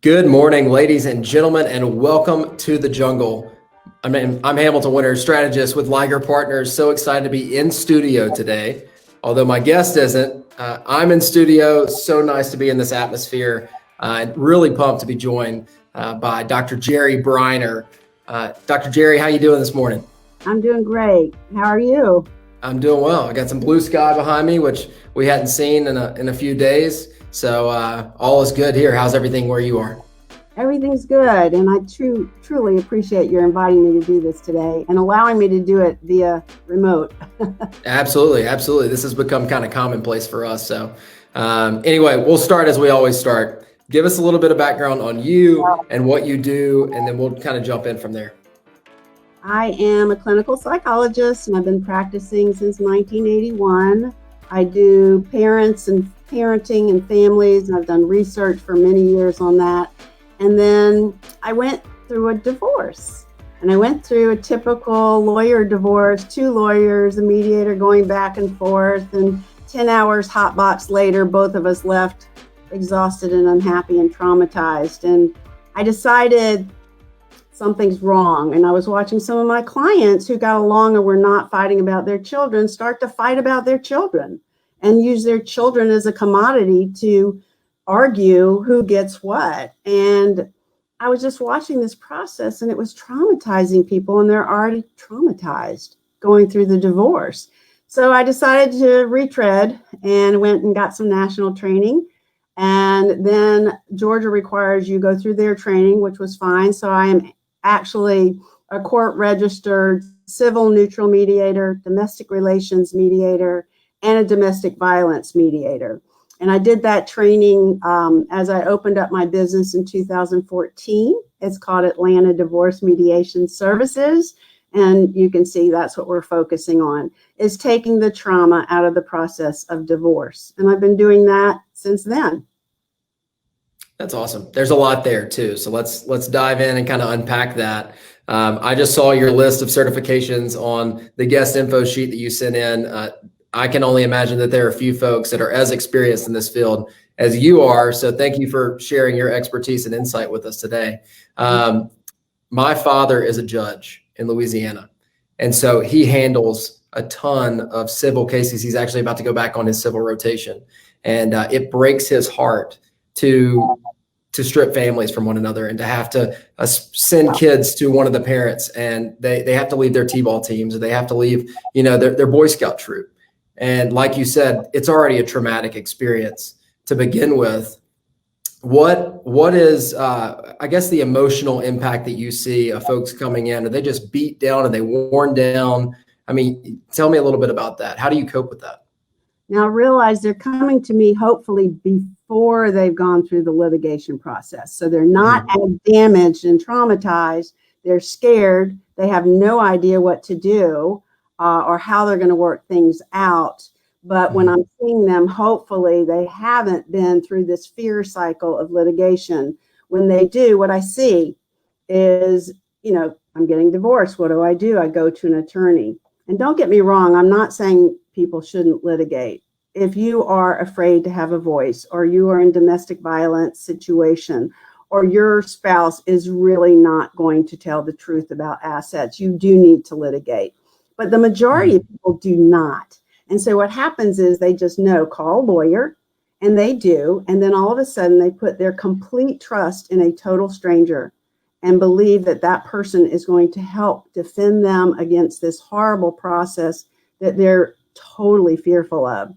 Good morning, ladies and gentlemen, and welcome to the jungle. I'm Hamilton Winter, strategist with Liger Partners. So excited to be in studio today. Although my guest isn't, I'm in studio. So nice to be in this atmosphere. And really pumped to be joined by Dr. JeriBreiner. Dr. Jeri, how you doing this morning? I'm doing great. How are you? I'm doing well. I got some blue sky behind me, which we hadn't seen in a few days. So all is good here. How's everything where you are? Everything's good. And I truly appreciate your inviting me to do this today and allowing me to do it via remote. Absolutely. This has become kind of commonplace for us. So anyway, we'll start as we always start. Give us a little bit of background on you and what you do, and then we'll kind of jump in from there. I am a clinical psychologist, and I've been practicing since 1981. I do parenting and families, and I've done research for many years on that. And then I went through a divorce, and I went through a typical lawyer divorce, 2 lawyers, a mediator going back and forth, and 10 hours hot box later, both of us left exhausted and unhappy and traumatized. And I decided something's wrong. And I was watching some of my clients who got along and were not fighting about their children start to fight about their children and use their children as a commodity to argue who gets what. And I was just watching this process, and it was traumatizing people, and they're already traumatized going through the divorce. So I decided to retread and went and got some national training. And then Georgia requires you go through their training, which was fine. So I am actually a court registered civil neutral mediator, domestic relations mediator, and a domestic violence mediator. And I did that training as I opened up my business in 2014. It's called Atlanta Divorce Mediation Services. And you can see that's what we're focusing on, is taking the trauma out of the process of divorce. And I've been doing that since then. That's awesome. There's a lot there too. So let's dive in and kind of unpack that. I just saw your list of certifications on the guest info sheet that you sent in. I can only imagine that there are a few folks that are as experienced in this field as you are. So thank you for sharing your expertise and insight with us today. My father is a judge in Louisiana, and so he handles a ton of civil cases. He's actually about to go back on his civil rotation, and it breaks his heart to strip families from one another and to have to send kids to one of the parents, and they have to leave their T-ball teams, or they have to leave, their Boy Scout troop. And like you said, it's already a traumatic experience to begin with. What is, I guess, the emotional impact that you see of folks coming in? Are they just beat down? Are they worn down? I mean, tell me a little bit about that. How do you cope with that? Now realize they're coming to me hopefully before they've gone through the litigation process. So they're not as damaged and traumatized. They're scared. They have no idea what to do or how they're going to work things out. But when I'm seeing them, hopefully they haven't been through this fear cycle of litigation. When they do, what I see is, I'm getting divorced. What do? I go to an attorney. And don't get me wrong, I'm not saying people shouldn't litigate. If you are afraid to have a voice, or you are in domestic violence situation, or your spouse is really not going to tell the truth about assets, you do need to litigate. But the majority of people do not. And so what happens is they just know, call a lawyer, and they do. And then all of a sudden they put their complete trust in a total stranger and believe that that person is going to help defend them against this horrible process that they're totally fearful of.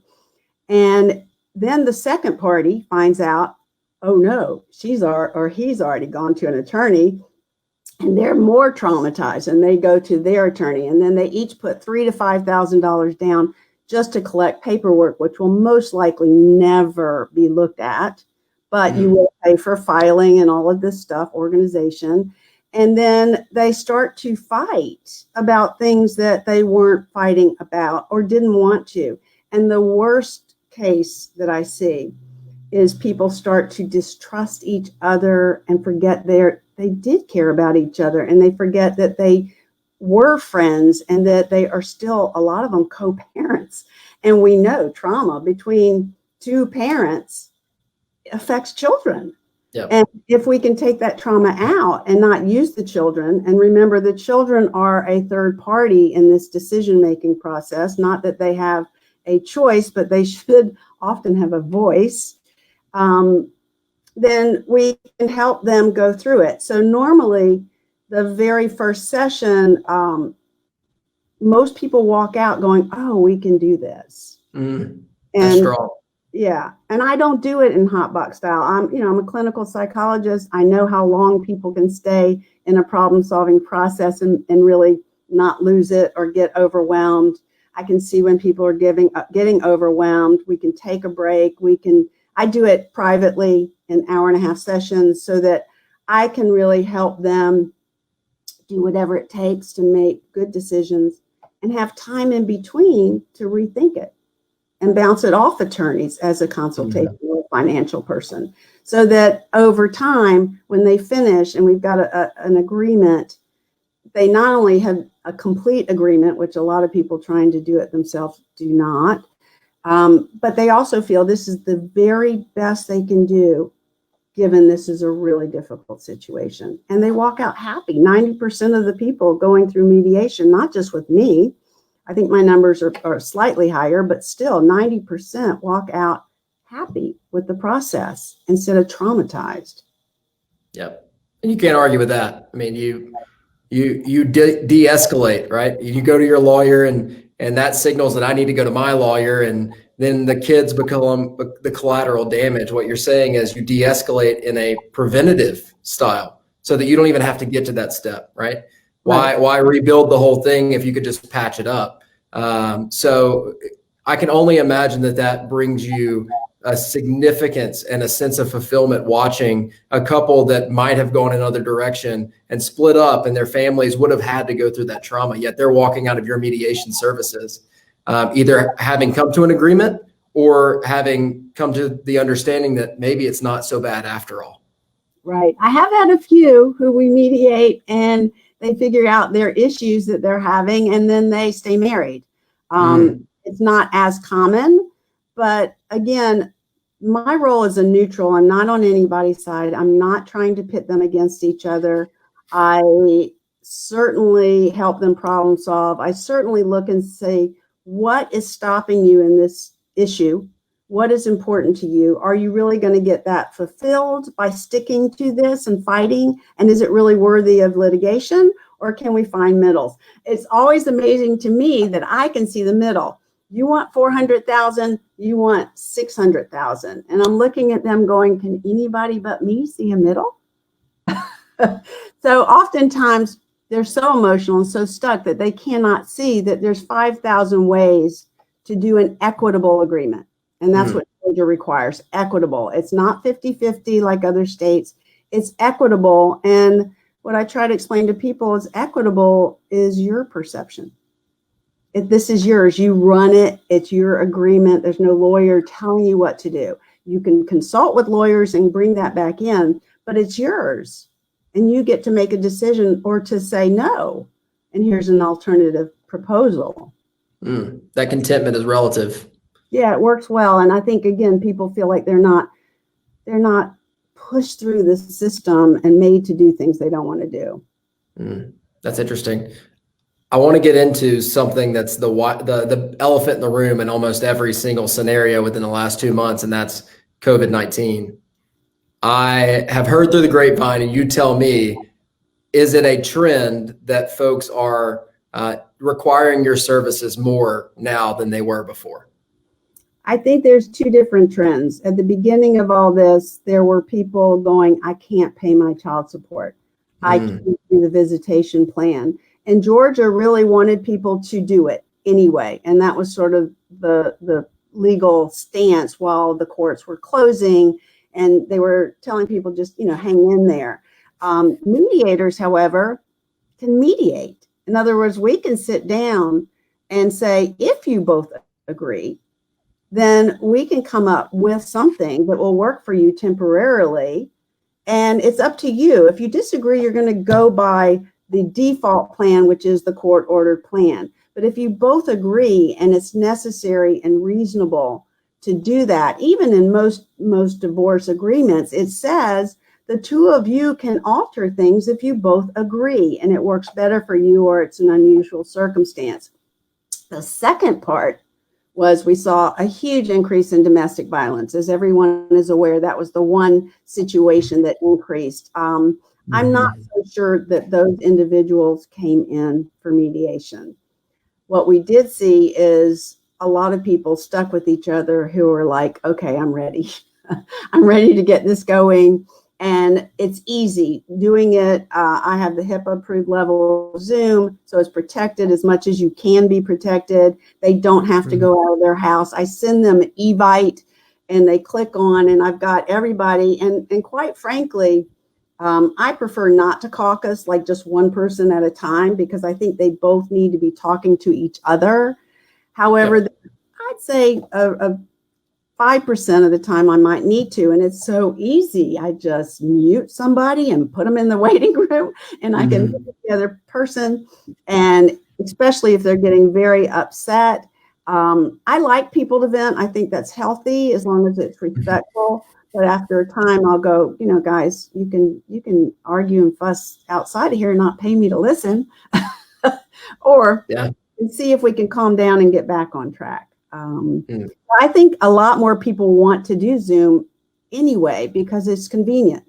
And then the second party finds out, oh no, he's already gone to an attorney, and they're more traumatized, and they go to their attorney, and then they each put $3,000 to $5,000 down just to collect paperwork, which will most likely never be looked at, but you will pay for filing and all of this stuff, organization. And then they start to fight about things that they weren't fighting about or didn't want to. And the worst case that I see is people start to distrust each other and forget they did care about each other, and they forget that they were friends and that they are still, a lot of them, co-parents. And we know trauma between 2 parents affects children. Yep. And if we can take that trauma out and not use the children, and remember the children are a third party in this decision-making process, not that they have a choice, but they should often have a voice, then we can help them go through it. So normally the very first session, most people walk out going, oh, we can do this. That's And strong. yeah, and I don't do it in hot box style. I'm a clinical psychologist. I know how long people can stay in a problem-solving process and really not lose it or get overwhelmed. I can see when people are getting overwhelmed. We can take a break. I do it privately in 1.5-hour sessions so that I can really help them do whatever it takes to make good decisions and have time in between to rethink it and bounce it off attorneys as a consultation or financial person, so that over time, when they finish and we've got an agreement, they not only have a complete agreement, which a lot of people trying to do it themselves do not, but they also feel this is the very best they can do, given this is a really difficult situation. And they walk out happy. 90% of the people going through mediation, not just with me, I think my numbers are slightly higher, but still 90% walk out happy with the process instead of traumatized. Yep. And you can't argue with that. I mean, you de-escalate, right? You go to your lawyer and that signals that I need to go to my lawyer, and then the kids become the collateral damage. What you're saying is you de-escalate in a preventative style so that you don't even have to get to that step, right? Why rebuild the whole thing if you could just patch it up? So I can only imagine that brings you a significance and a sense of fulfillment watching a couple that might have gone another direction and split up, and their families would have had to go through that trauma, yet they're walking out of your mediation services, either having come to an agreement or having come to the understanding that maybe it's not so bad after all. Right. I have had a few who we mediate and they figure out their issues that they're having, and then they stay married. It's not as common, but again, my role is a neutral. I'm not on anybody's side. I'm not trying to pit them against each other. I certainly help them problem solve. I certainly look and say, what is stopping you in this issue? What is important to you? Are you really going to get that fulfilled by sticking to this and fighting? And is it really worthy of litigation, or can we find middles? It's always amazing to me that I can see the middle. You want 400,000, you want 600,000. And I'm looking at them going, can anybody but me see a middle? So oftentimes they're so emotional and so stuck that they cannot see that there's 5,000 ways to do an equitable agreement. And that's what Georgia requires, equitable. It's not 50-50 like other states. It's equitable. And what I try to explain to people is equitable is your perception. This is yours. You run it. It's your agreement. There's no lawyer telling you what to do. You can consult with lawyers and bring that back in, but it's yours. And you get to make a decision or to say no. And here's an alternative proposal. That contentment is relative. Yeah, it works well. And I think, again, people feel like they're not pushed through the system and made to do things they don't want to do. That's interesting. I want to get into something that's the elephant in the room in almost every single scenario within the last 2 months, and that's COVID-19. I have heard through the grapevine, and you tell me, is it a trend that folks are requiring your services more now than they were before? I think there's two different trends. At the beginning of all this, there were people going, I can't pay my child support. I can't do the visitation plan. And Georgia really wanted people to do it anyway. And that was sort of the legal stance while the courts were closing. And they were telling people just, hang in there. Mediators, however, can mediate. In other words, we can sit down and say, if you both agree, then we can come up with something that will work for you temporarily. And it's up to you. If you disagree, you're going to go by the default plan, which is the court-ordered plan. But if you both agree and it's necessary and reasonable to do that, even in most divorce agreements, it says the two of you can alter things if you both agree and it works better for you or it's an unusual circumstance. The second part was we saw a huge increase in domestic violence. As everyone is aware, that was the one situation that increased. I'm not so sure that those individuals came in for mediation. What we did see is a lot of people stuck with each other who were like, okay, I'm ready. I'm ready to get this going. And it's easy doing it. I have the HIPAA approved level of Zoom, so it's protected as much as you can be protected. They don't have to go out of their house. I send them an Evite and they click on, and I've got everybody. And quite frankly, I prefer not to caucus like just one person at a time, because I think they both need to be talking to each other. However, I'd say a 5% of the time I might need to, and it's so easy. I just mute somebody and put them in the waiting room, and I can meet the other person. And especially if they're getting very upset, I like people to vent. I think that's healthy as long as it's respectful. But after a time, I'll go, guys, you can argue and fuss outside of here and not pay me to listen, or see if we can calm down and get back on track. I think a lot more people want to do Zoom anyway because it's convenient.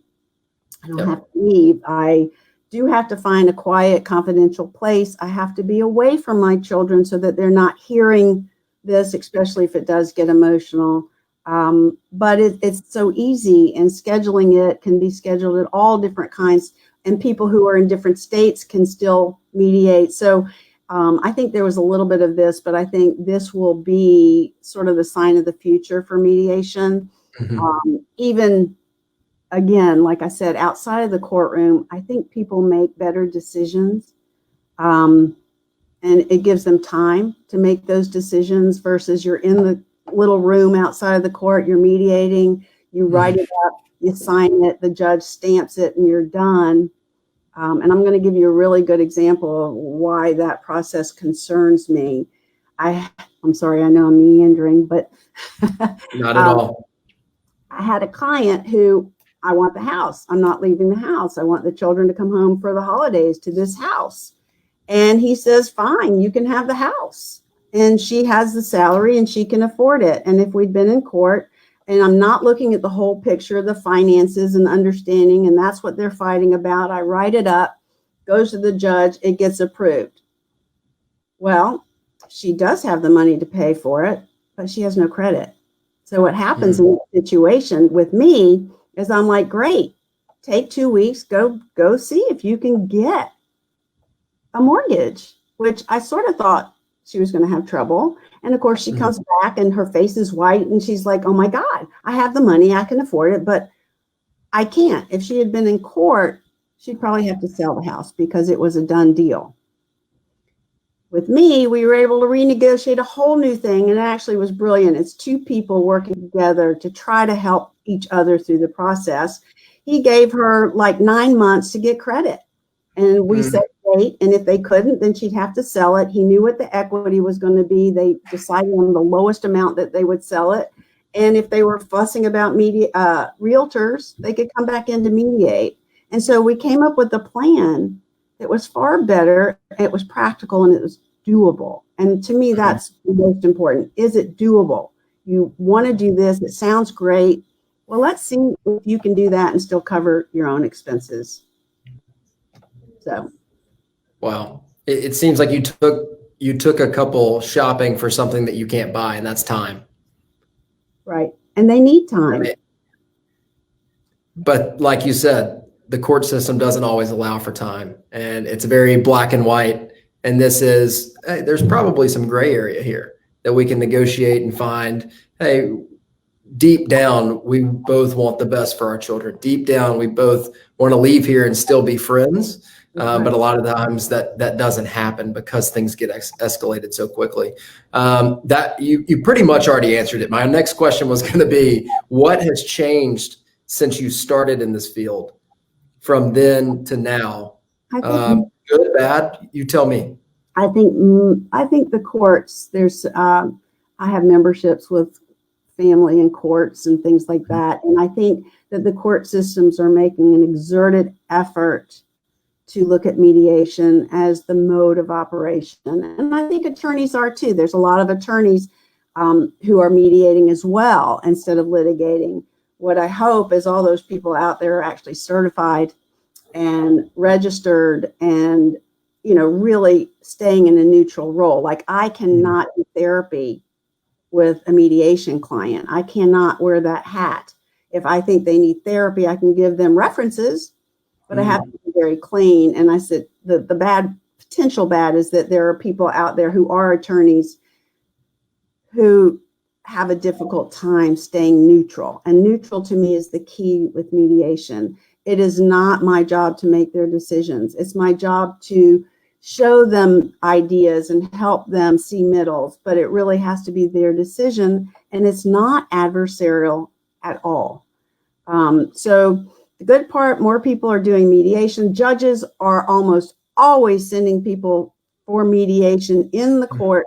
I don't have to leave. I do have to find a quiet, confidential place. I have to be away from my children so that they're not hearing this, especially if it does get emotional. But it's so easy, and scheduling it can be scheduled at all different kinds, and people who are in different states can still mediate. So I think there was a little bit of this, but I think this will be sort of the sign of the future for mediation. Even, again, like I said, outside of the courtroom, I think people make better decisions, and it gives them time to make those decisions versus you're in the little room outside of the court, you're mediating, you write it up, you sign it, the judge stamps it, and you're done. And I'm going to give you a really good example of why that process concerns me. I'm sorry, I know I'm meandering, but not at all. I had a client who, I want the house. I'm not leaving the house. I want the children to come home for the holidays to this house. And he says, fine, you can have the house. And she has the salary and she can afford it. And if we'd been in court, and I'm not looking at the whole picture, the finances and understanding, and that's what they're fighting about. I write it up, goes to the judge, it gets approved. Well, she does have the money to pay for it, but she has no credit. So what happens in that situation with me is I'm like, great, take 2 weeks, go see if you can get a mortgage, which I sort of thought she was going to have trouble. And of course, she comes back and her face is white and she's like, oh my God, I have the money, I can afford it, but I can't. If she had been in court, she'd probably have to sell the house because it was a done deal. With me, we were able to renegotiate a whole new thing, and it actually was brilliant. It's two people working together to try to help each other through the process. He gave her like 9 months to get credit, and we said, wait, and if they couldn't, then she'd have to sell it. He knew what the equity was going to be. They decided on the lowest amount that they would sell it. And if they were fussing about realtors, they could come back in to mediate. And so we came up with a plan that was far better. It was practical and it was doable. And to me, that's the most important. Is it doable? You want to do this. It sounds great. Well, let's see if you can do that and still cover your own expenses. So. Wow. It seems like you took a couple shopping for something that you can't buy, and that's time. Right. And they need time. Right. But like you said, the court system doesn't always allow for time, and it's very black and white. And this is, hey, there's probably some gray area here that we can negotiate and find, hey, deep down, we both want the best for our children. Deep down, we both want to leave here and still be friends. But a lot of times that doesn't happen because things get escalated so quickly. That you pretty much already answered it. My next question was going to be, what has changed since you started in this field from then to now? Good, bad? You tell me. I think the courts, I have memberships with family and courts and things like that. And I think that the court systems are making an exerted effort to look at mediation as the mode of operation. And I think attorneys are too. There's a lot of attorneys who are mediating as well instead of litigating. What I hope is all those people out there are actually certified and registered and, you know, really staying in a neutral role. Like I cannot do therapy with a mediation client. I cannot wear that hat. If I think they need therapy, I can give them references, but I have to be very clean. And I said, the potential bad is that there are people out there who are attorneys who have a difficult time staying neutral. And neutral to me is the key with mediation. It is not my job to make their decisions. It's my job to show them ideas and help them see middles, but it really has to be their decision. And it's not adversarial at all. So the good part, more people are doing mediation. Judges are almost always sending people for mediation in the court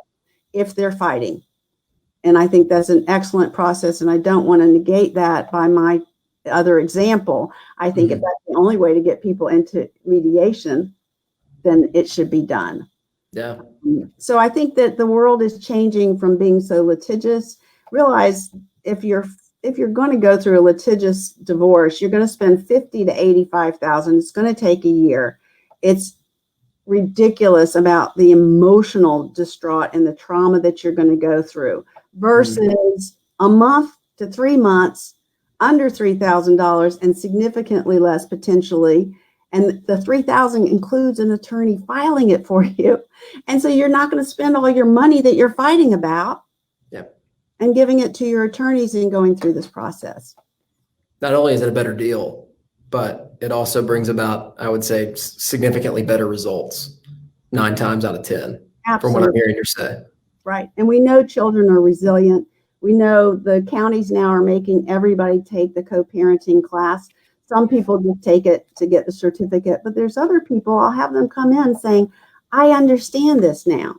if they're fighting. And I think that's an excellent process. And I don't want to negate that by my other example. I think if that's the only way to get people into mediation, then it should be done. Yeah. So I think that the world is changing from being so litigious. Realize if you're going to go through a litigious divorce, you're going to spend $50,000 to $85,000. It's going to take a year. It's ridiculous about the emotional distraught and the trauma that you're going to go through versus a month to 3 months under $3,000 and significantly less potentially. And the $3,000 includes an attorney filing it for you. And so you're not going to spend all your money that you're fighting about and giving it to your attorneys and going through this process. Not only is it a better deal, but it also brings about, I would say, significantly better results 9 times out of 10. Absolutely. From what I'm hearing you say. Right. And we know children are resilient. We know the counties now are making everybody take the co-parenting class. Some people just take it to get the certificate, but there's other people, I'll have them come in saying, I understand this now.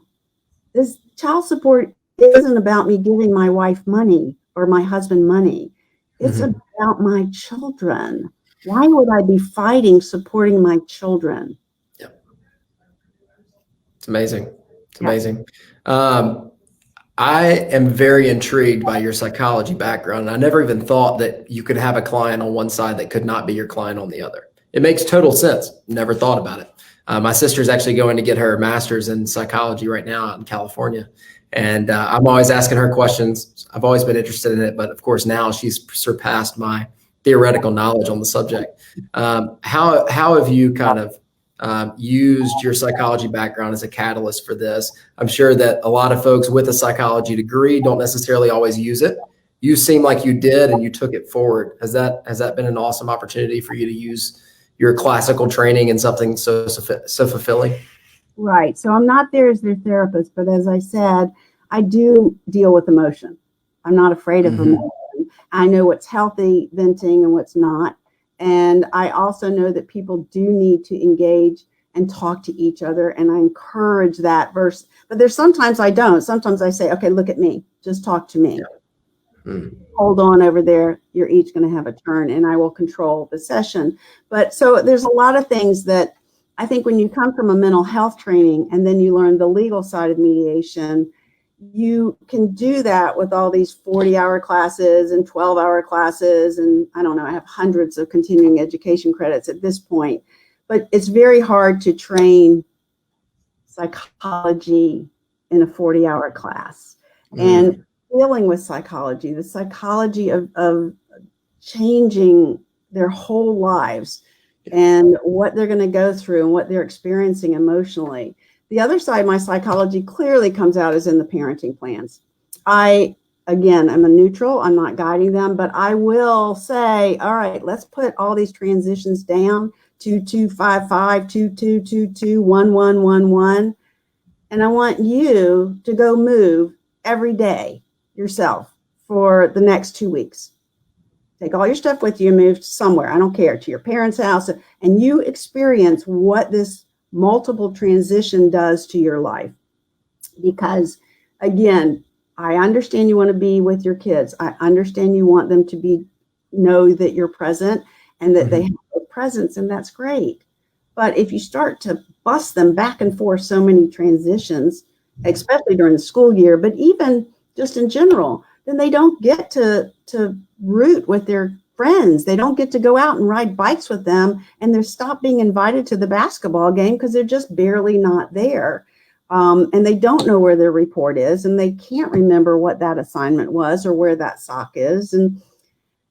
This child support isn't about me giving my wife money or my husband money. It's about my children. Why would I be fighting supporting my children? Yeah. It's amazing. It's amazing. I am very intrigued by your psychology background. I never even thought that you could have a client on one side that could not be your client on the other. It makes total sense. Never thought about it. My sister's actually going to get her master's in psychology right now out in California. And I'm always asking her questions. I've always been interested in it, but of course now she's surpassed my theoretical knowledge on the subject. How have you kind of used your psychology background as a catalyst for this? I'm sure that a lot of folks with a psychology degree don't necessarily always use it. You seem like you did, and you took it forward. Has that been an awesome opportunity for you to use your classical training in something so fulfilling? Right. So I'm not there as their therapist, but as I said, I do deal with emotion. I'm not afraid of emotion. I know what's healthy venting and what's not. And I also know that people do need to engage and talk to each other. And I encourage that verse. But there's sometimes I don't. Sometimes I say, okay, look at me. Just talk to me. Hold on over there. You're each going to have a turn and I will control the session. But so there's a lot of things that I think when you come from a mental health training and then you learn the legal side of mediation, you can do that with all these 40-hour classes and 12-hour classes. And I don't know, I have hundreds of continuing education credits at this point, but it's very hard to train psychology in a 40-hour class. And dealing with psychology, the psychology of changing their whole lives and what they're going to go through and what they're experiencing emotionally. The other side of my psychology clearly comes out is in the parenting plans. I'm a neutral. I'm not guiding them, but I will say, all right, let's put all these transitions down, 2255, 2222, 1111. And I want you to go move every day yourself for the next 2 weeks. Take all your stuff with you and move somewhere. I don't care, to your parents' house. And you experience what this multiple transition does to your life. Because again, I understand you want to be with your kids. I understand you want them to know that you're present and that they have a presence, and that's great. But if you start to bust them back and forth so many transitions, especially during the school year, but even just in general, then they don't get to root with their friends. They don't get to go out and ride bikes with them, and they're stopped being invited to the basketball game because they're just barely not there. And they don't know where their report is, and they can't remember what that assignment was or where that sock is. And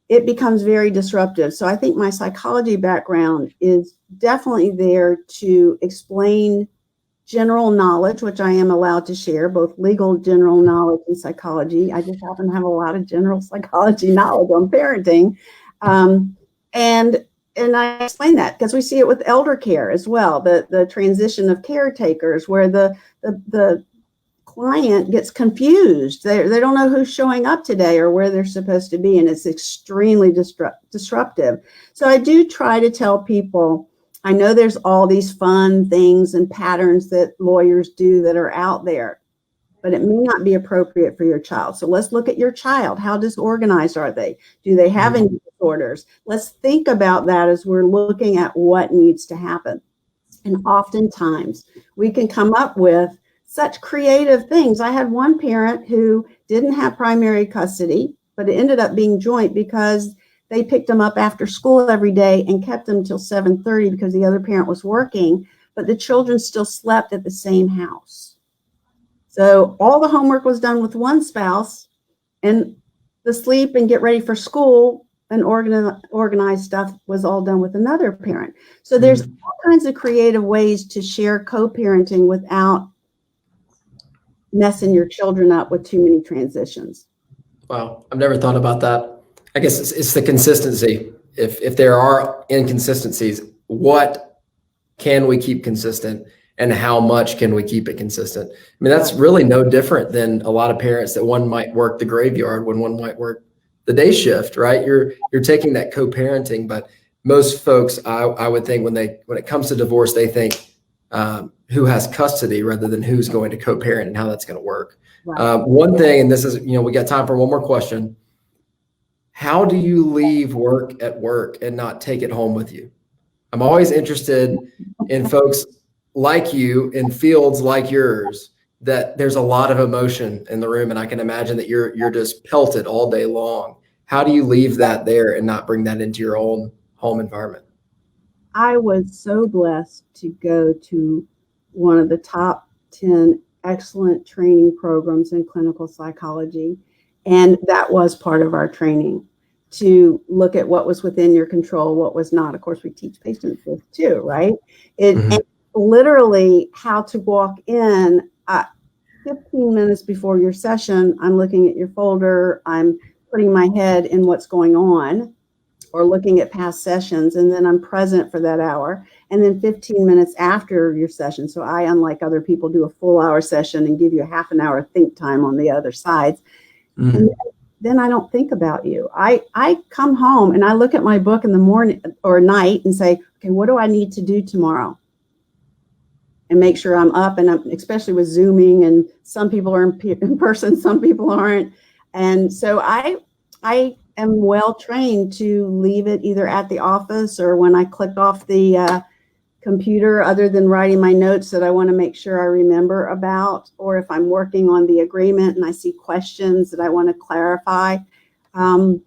it becomes very disruptive. So I think my psychology background is definitely there to explain general knowledge, which I am allowed to share, both legal general knowledge and psychology. I just happen to have a lot of general psychology knowledge on parenting. And I explain that because we see it with elder care as well, the transition of caretakers where the client gets confused. They don't know who's showing up today or where they're supposed to be, and it's extremely disruptive. So I do try to tell people, I know there's all these fun things and patterns that lawyers do that are out there, but it may not be appropriate for your child. So let's look at your child. How disorganized are they? Do they have any disorders? Let's think about that as we're looking at what needs to happen. And oftentimes we can come up with such creative things. I had one parent who didn't have primary custody, but it ended up being joint because they picked him up after school every day and kept him till 7:30 because the other parent was working, but the children still slept at the same house. So all the homework was done with one spouse, and the sleep and get ready for school and organized stuff was all done with another parent. So there's all kinds of creative ways to share co-parenting without messing your children up with too many transitions. Wow, I've never thought about that. I guess it's the consistency. If there are inconsistencies, what can we keep consistent and how much can we keep it consistent? I mean, that's really no different than a lot of parents that one might work the graveyard when one might work the day shift, right? You're taking that co-parenting, but most folks, I would think when it comes to divorce, they think who has custody rather than who's going to co-parent and how that's going to work. Right. One thing, and this is, we got time for one more question. How do you leave work at work and not take it home with you? I'm always interested in folks like you in fields like yours that there's a lot of emotion in the room, and I can imagine that you're just pelted all day long. How do you leave that there and not bring that into your own home environment? I was so blessed to go to one of the top 10 excellent training programs in clinical psychology. And that was part of our training, to look at what was within your control, what was not. Of course, we teach patients this too, right? And literally how to walk in 15 minutes before your session. I'm looking at your folder. I'm putting my head in what's going on or looking at past sessions, and then I'm present for that hour. And then 15 minutes after your session. So I, unlike other people, do a full hour session and give you a half an hour think time on the other sides. And then I don't think about you. I come home and I look at my book in the morning or night and say, okay, what do I need to do tomorrow? And make sure I'm up, and especially with Zooming, and some people are in person, some people aren't. And so I am well trained to leave it either at the office or when I click off the computer, other than writing my notes that I want to make sure I remember about, or if I'm working on the agreement and I see questions that I want to clarify. And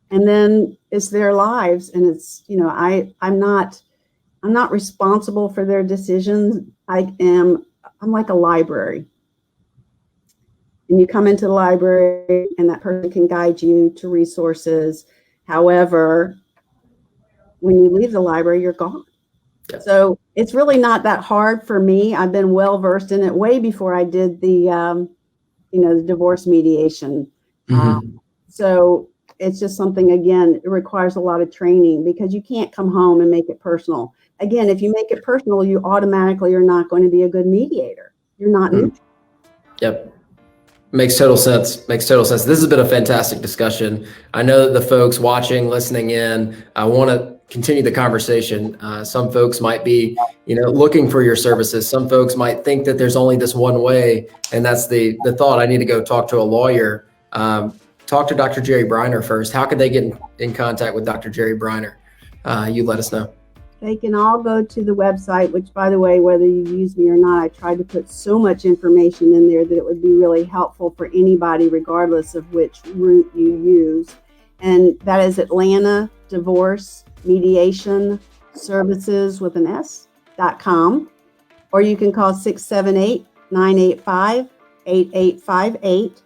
then it's their lives, and it's, I'm not responsible for their decisions. I'm like a library. And you come into the library and that person can guide you to resources. However, when you leave the library, you're gone. Yep. So it's really not that hard for me. I've been well versed in it way before I did the divorce mediation. So it's just something, again, it requires a lot of training because you can't come home and make it personal. Again, if you make it personal, you automatically are not going to be a good mediator. You're not neutral. Yep. Makes total sense. This has been a fantastic discussion. I know that the folks watching, listening in, I want to continue the conversation. Some folks might be, looking for your services. Some folks might think that there's only this one way, and that's the thought. I need to go talk to a lawyer. Talk to Dr. Jeri Breiner first. How could they get in contact with Dr. Jeri Breiner? You let us know. They can all go to the website, which, by the way, whether you use me or not, I tried to put so much information in there that it would be really helpful for anybody, regardless of which route you use. And that is Atlanta Divorce Mediation Services with an S.com. Or you can call 678-985-8858.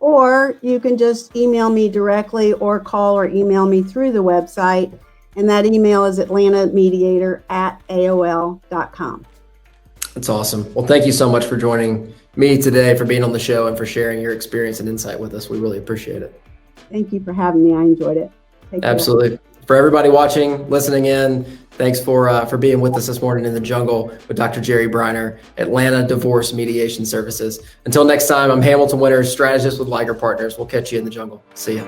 Or you can just email me directly or call or email me through the website. And that email is atlantamediator@aol.com. That's awesome. Well, thank you so much for joining me today, for being on the show, and for sharing your experience and insight with us. We really appreciate it. Thank you for having me. I enjoyed it. Take care. Absolutely. For everybody watching, listening in, thanks for being with us this morning in the jungle with Dr. Jeri Breiner, Atlanta Divorce Mediation Services. Until next time, I'm Hamilton Winters, strategist with Liger Partners. We'll catch you in the jungle. See ya.